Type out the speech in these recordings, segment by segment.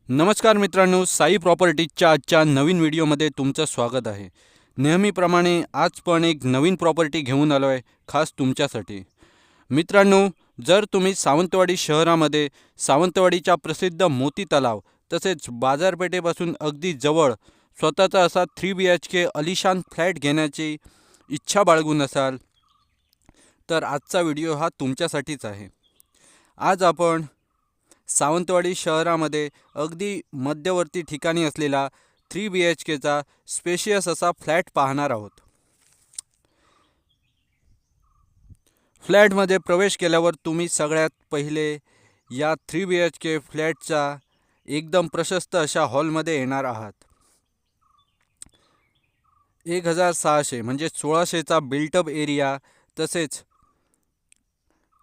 नमस्कार मित्रांनो, साई प्रॉपर्टीजच्या आजच्या नवीन व्हिडिओमध्ये तुमचं स्वागत आहे. नेहमीप्रमाणे आज पण एक नवीन प्रॉपर्टी घेऊन आलो आहे खास तुमच्यासाठी. मित्रांनो, जर तुम्ही सावंतवाडी शहरामध्ये सावंतवाडीच्या प्रसिद्ध मोती तलाव तसेच बाजारपेठेपासून अगदी जवळ स्वतःचा असा 3 BHK अलिशान फ्लॅट घेण्याची इच्छा बाळगून असाल तर आजचा व्हिडिओ हा तुमच्यासाठीच आहे. आज आपण सावंतवाडी शहरामध्ये अगदी मध्यवर्ती ठिकाणी असलेला 3 BHKचा स्पेशियस असा फ्लॅट पाहणार आहोत. फ्लॅटमध्ये प्रवेश केल्यावर तुम्ही सगळ्यात पहिले या 3 BHK फ्लॅटच्या एकदम प्रशस्त अशा हॉलमध्ये येणार आहात. 1600 म्हणजे 1600चा बिल्टअप एरिया तसेच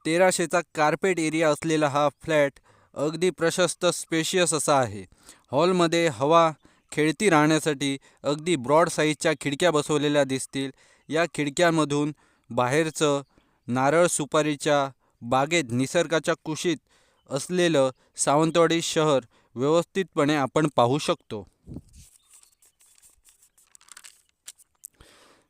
1300चा कार्पेट एरिया असलेला हा फ्लॅट अगदी प्रशस्त स्पेशियस असा आहे. हॉलमध्ये हवा खेळती राहण्यासाठी अगदी ब्रॉड साईजच्या खिडक्या बसवलेल्या दिसतील. या खिडक्यांमधून बाहेरचं नारळ सुपारीच्या बागेत निसर्गाच्या कुशीत असलेलं सावंतवाडी शहर व्यवस्थितपणे आपण पाहू शकतो.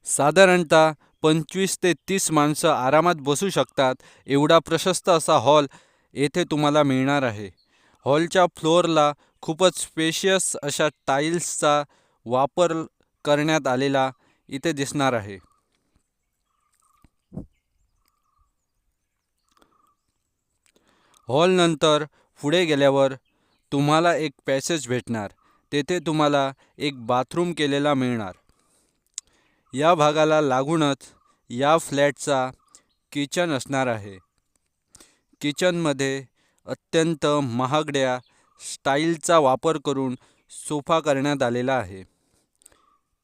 साधारणतः 25 ते 30 माणसं आरामात बसू शकतात एवढा प्रशस्त असा हॉल येथे तुम्हाला मिळणार आहे. हॉलच्या फ्लोअरला खूपच स्पेशियस अशा टाईल्सचा वापर करण्यात आलेला इथे दिसणार आहे. हॉलनंतर पुढे गेल्यावर तुम्हाला एक पॅसेज भेटणार. तेथे तुम्हाला एक बाथरूम केलेला मिळणार. या भागाला लागूनच या फ्लॅटचा किचन असणार आहे. किचनमध्ये अत्यंत महागड्या स्टाईलचा वापर करून सोफा करण्यात आलेला आहे.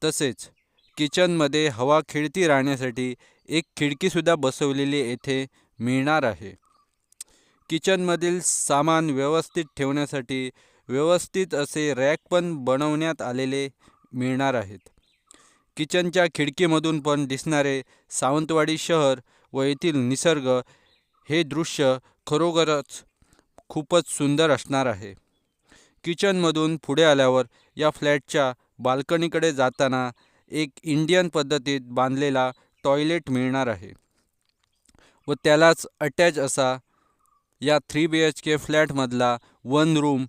तसेच किचनमध्ये हवा खेळती राहण्यासाठी एक खिडकीसुद्धा बसवलेली येथे मिळणार आहे. किचनमधील सामान व्यवस्थित ठेवण्यासाठी व्यवस्थित असे रॅक पण बनवण्यात आलेले मिळणार आहेत. किचनच्या खिडकीमधून पण दिसणारे सावंतवाडी शहर व येथील निसर्ग हे दृश्य खरोखरच खूपच सुंदर असणार आहे. किचनमधून पुढे आल्यावर या फ्लॅटच्या बाल्कनीकडे जाताना एक इंडियन पद्धतीत बांधलेला टॉयलेट मिळणार आहे व त्यालाच अटॅच असा या 3 BHK फ्लॅटमधला 1 रूम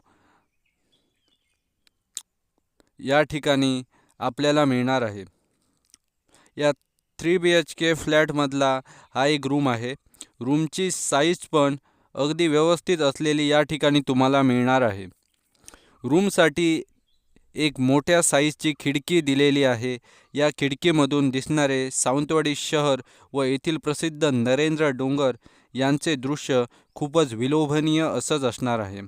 या ठिकाणी आपल्याला मिळणार आहे. या 3 BHK फ्लॅटमधला हा एक रूम आहे. रूमची साईज पण अगदी व्यवस्थित असलेली या ठिकाणी तुम्हाला मिळणार आहे. रूमसाठी एक मोठ्या साईजची खिडकी दिलेली आहे. या खिडकीमधून दिसणारे सावंतवाडी शहर व येथील प्रसिद्ध नरेंद्र डोंगर यांचे दृश्य खूपच विलोभनीय असंच असणार आहे.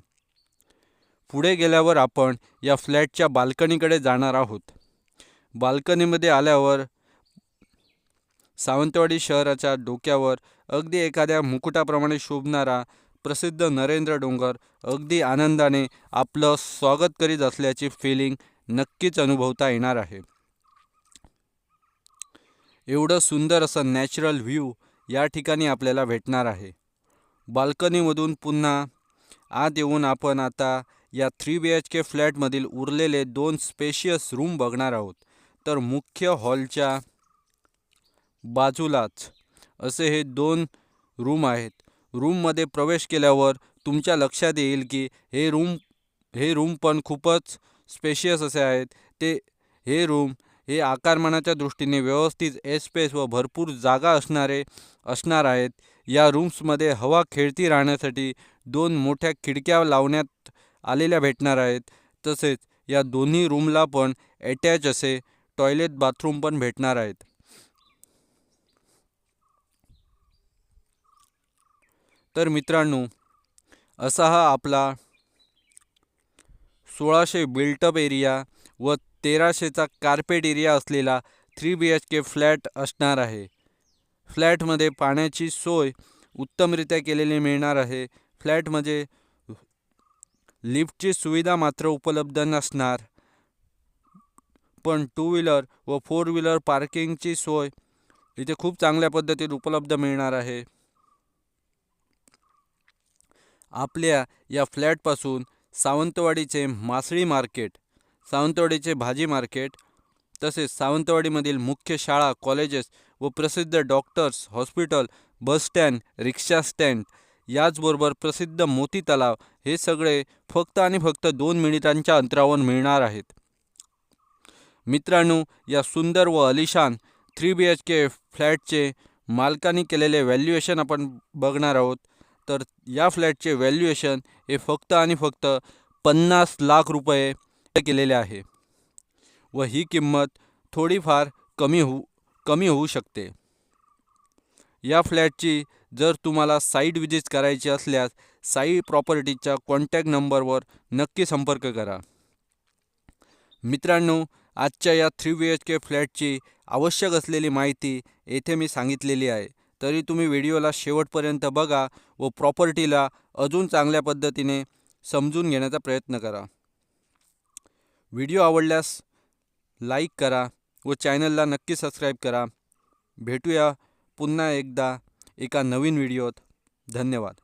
पुढे गेल्यावर आपण या फ्लॅटच्या बाल्कनीकडे जाणार आहोत. बाल्कनीमध्ये आल्यावर सावंतवाडी शहराच्या डोक्यावर अगदी एखाद्या मुकुटाप्रमाणे शोभणारा प्रसिद्ध नरेंद्र डोंगर अगदी आनंदाने आपलं स्वागत करीत असल्याची फिलिंग नक्कीच अनुभवता येणार आहे. एवढं सुंदर असं नॅचरल व्ह्यू या ठिकाणी आपल्याला भेटणार आहे. बाल्कनीमधून पुन्हा आत येऊन आपण आता या 3 BHK फ्लॅटमधील उरलेले 2 स्पेशियस रूम बघणार आहोत. तर मुख्य हॉलच्या बाजूलाच असे हे 2 रूम आहेत. रूममध्ये प्रवेश केल्यावर तुमच्या लक्षात येईल की हे रूम पण खूपच स्पेशियस असे आहेत. हे रूम हे आकारमानाच्या दृष्टीने व्यवस्थित स्पेस व भरपूर जागा असणार आहेत. या रूम्समध्ये हवा खेळती राहण्यासाठी 2 मोठ्या खिडक्या लावण्यात आलेल्या भेटणार आहेत. तसेच या दोन्ही रूमला पण अटॅच असे टॉयलेट बाथरूम पण भेटणार आहेत. तर मित्रांनो, असा हा आपला 1600 बिल्टअप एरिया व 1300चा कार्पेट एरिया असलेला 3 BHK फ्लॅट असणार आहे. फ्लॅटमध्ये पाण्याची सोय उत्तमरित्या केलेली मिळणार आहे. फ्लॅटमध्ये लिफ्टची सुविधा मात्र उपलब्ध नसणार, पण 2 व्हीलर व 4 व्हीलर पार्किंगची सोय इथे खूप चांगल्या पद्धतीत उपलब्ध मिळणार आहे. आपल्या या फ्लॅटपासून सावंतवाडीचे मासळी मार्केट, सावंतवाडीचे भाजी मार्केट, तसेच सावंतवाडीमधील मुख्य शाळा, कॉलेजेस व प्रसिद्ध डॉक्टर्स, हॉस्पिटल, बस स्टँड, रिक्षा स्टँड, याचबरोबर प्रसिद्ध मोती तलाव हे सगळे फक्त आणि फक्त 2 मिनिटांच्या अंतरावर मिळणार आहेत. मित्रांनो, या सुंदर व अलिशान 3 BHK फ्लॅटचे मालकांनी केलेले व्हॅल्युएशन आपण बघणार आहोत. तर या फ्लॅटचे व्हॅल्युएशन हे फक्त आणि फक्त 50 लाख रुपये केलेले आहे व ही किंमत थोडीफार कमी होऊ शकते. या फ्लॅटची जर तुम्हाला साईट व्हिजिट करायची असल्यास साई प्रॉपर्टीच्या कॉन्टॅक्ट नंबरवर नक्की संपर्क करा. मित्रांनो, आजच्या या 3 BHK फ्लॅटची आवश्यक असलेली माहिती येथे मी सांगितलेली आहे. तरी तुम्ही व्हिडिओला शेवटपर्यंत बघा व प्रॉपर्टीला अजून चांगल्या पद्धतीने समजून घेण्याचा प्रयत्न करा. व्हिडिओ आवडल्यास लाईक करा व चॅनलला नक्की सबस्क्राईब करा. भेटूया पुन्हा एकदा एका नवीन व्हिडिओत. धन्यवाद.